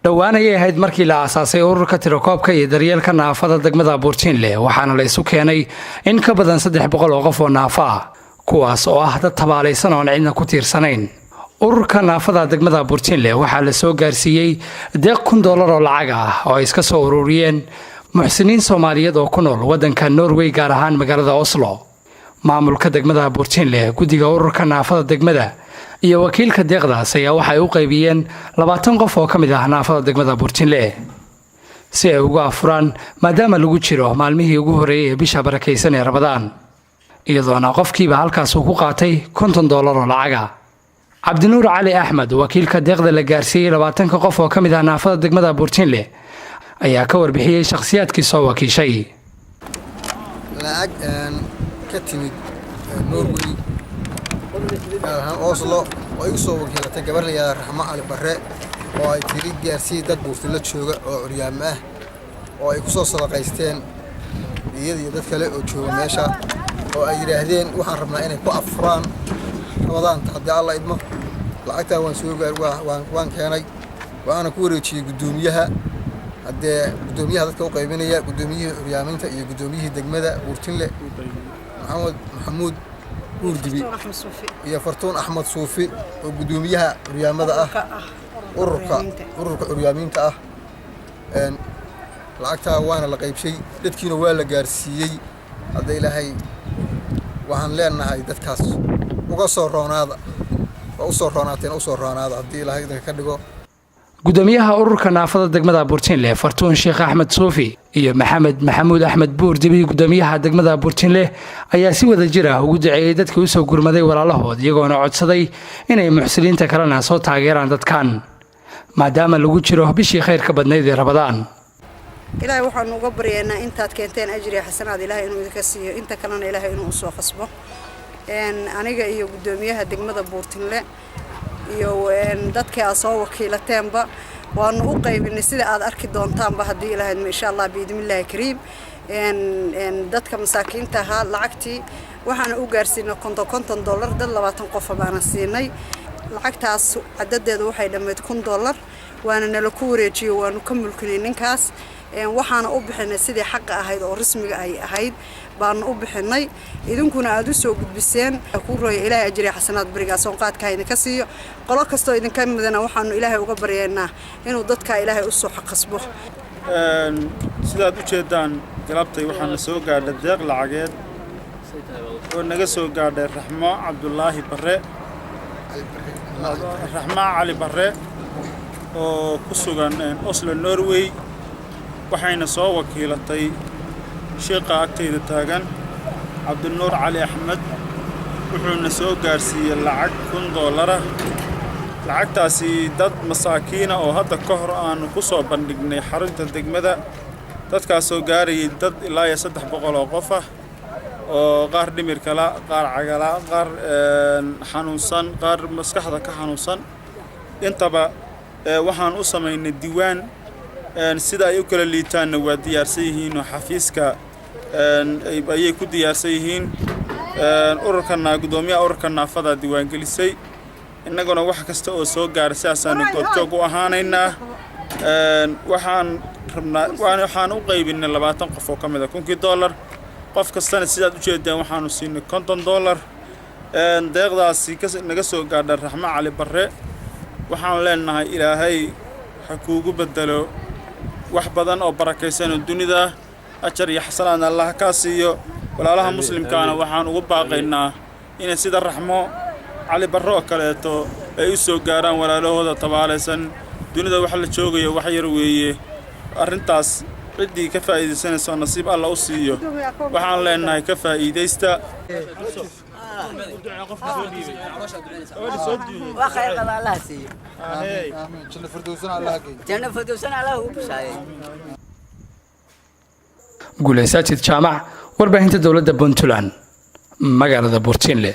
dhawaan ayay ahayd markii la aasaasay ururka tirakoobka iyo daryeelka naafada degmada Buurtinle waxaana la isu keenay in ka badan 300 oo qof oo naafo ah kuwaas oo ah dad tabaalaysan oo cidna ku tiirsanayn. ururka naafada degmada Buurtinle waxaa la soo gaarsiiyay deeq $1,000 oo lacag ah oo ay iska soo ururiyeen muxsiniin Soomaaliyeed oo ku nool wadanka Norway gaar ahaan magaalada Oslo. maamulka degmada Buurtinle gudiga ururka naafada degmada iyo wakiilka deeqdaas ayaa waxay u qaybiyeen 20 qof oo ka mid ah naafada degmada Buurtinle si ay ugu afuraan maadaama lagu jiro maalmihii ugu horeeyay bisha barakeysan ee Ramadaan iyadoona qofkiiba halkaas uu ku qaatay $50 oo lacag ah. Cabdinuur Cali Axmed wakiilka deeqda la gaarsiiyay 20 qof oo ka mid ah naafada degmada Buurtinle ayaa ka warbixiyay shakhsiyaadkii soo wakiishay. lacag ka timid Norway Oslo oo ay soo wakiilatay gabar la yiraahdo Raxmo Cali Barre oo ay tiri gaarsiiyay dad Buurtinle jooga oo curyaamo ah oo ay ku soo sadaqaysteen iyadii dad kale oo jooga meesha oo ay yiraahdeen waxaan rabnaa inay ku afuraan Ramadaan haddii Allah idmo lacagta waan soo waan keenay waana ku wareejiyay gudoomiyaha dadka u qaybinaya gudoomiyaha curyaaminta iyo gudoomiyaha degmada Buurtinle محمود بوردبي يا فرتون أحمد صوفي وقدوميها ريامة أورك ريامين تأه لعكتها وانا لقيب شيء دتكينا ولا جارسيي هذا إلهي وهن لنا هاي دتكاس وقصر رونادا وقصر روناتين قصر رونادا هذا إلهي ده كدقو gudoomiyaha ururka naafada degmada Buurtinle Fartuun Sheekh Axmed Suufi iyo Maxamuud Axmed Buurdibi gudoomiyaha degmada Buurtinle ayaa si wada jir ah ugu duceeyay dadka u soo gurmaday walaalahood iyagoona codsaday inay muxsiniinta kalena soo taageeraan dadkan maadaama lagu jiro bishii khayrka badnayd ee Ramadaan. ilaahay waxaan uga baryaynaa intaad keenteen ajri xasanaad ilaahay inuu idinka siiyo inta kalena ilaahay inuu soo qasbo aniga iyo gudoomiyaha degmada Buurtinle iyo dadka soo wakiilateenba waanu u qaybinay sida aad arki doontaanba hadii ilaahay insha Allah biidmillaah kariim dadka masaakiinta ah lacagtii waxaan u gaarsiinay $50 dad 20 qof baan siinay lacagtaas cadadeedu waxay dhameed $1,000 waana nala ku wareejiyay waanu ka mulkinay ninkaas waxaana u bixinay sidii xaq ahayd oo rasmiga ay ahayd baan u bixinay idinkuna aad u soo gudbiseen ku rooy ilaahay ajri xasanaad barigaas oo qaadka idinka siiyo qolo kasto idinka midana waxaanu ilaahay uga baryaynaa inuu dadka ilaahay u soo xaqasbo sidaad u jeedaan galabtay waxaan soo gaadhay deeq lacageed oo naga soo gaadhay Raxmo Cabdullaahi Barre Raxmo Cali Barre oo ku sugan Oslo Norway waxayna soo wakiilatay sheekha agteeda taagan Cabdinuur Cali Axmed wuxuuna soo gaarsiiyay lacag $1,000 lacagtaasi dad masaakiina oo hadda ka hor aan ku soo bandhignay xarunta degmada dadkaas soo gaarayay dad ilaa 300 oo qof ah oo qaar dhimir kala qaar cagala qaar xanuunsan qaar maskaxda ka xanuunsan intaba waxaan u sameynay diiwaan sida ay u kala liitaan waa diyaarsan yihiin oo xafiiska ayay ku diyaarsan yihiin ururkana gudoomiyaha ururka naafada diiwaan gelisay innaguna wax kasta oo soo gaar siyaasaan goobjoog u ahaanaynaa waxaan u qaybinay 20 qof oo ka mid ah $1,000 qof kastana sidaad u jeedaan waxaanu siinay $50 deeqdaasi naga soo gaadhay Raxmo Cali Barre waxaan leenahay ilaahay ha kuugu bedelo wax badan oo barakeysan dunida ajar iyo xasanaad Allah ka siiyo walaalaha muslimkaana waxaan ugu baaqaynaa in sida Raxmo Cali Barre oo kaleeto ay u soo gaaraan walaalahooda tabaalaysan dunida wax la joogayo wax yar weeye arintaas cidii ka faa'iideysanayso nasiib Allah u siiyo waxaan leenahay ka faa'iideysta وخير الله سي آمين جنة فردوسنا الله كي جنة فردوسنا الله وبشاي guulaysaatid jaamac warbaahinta dawladda Puntland magaalada Buurtinle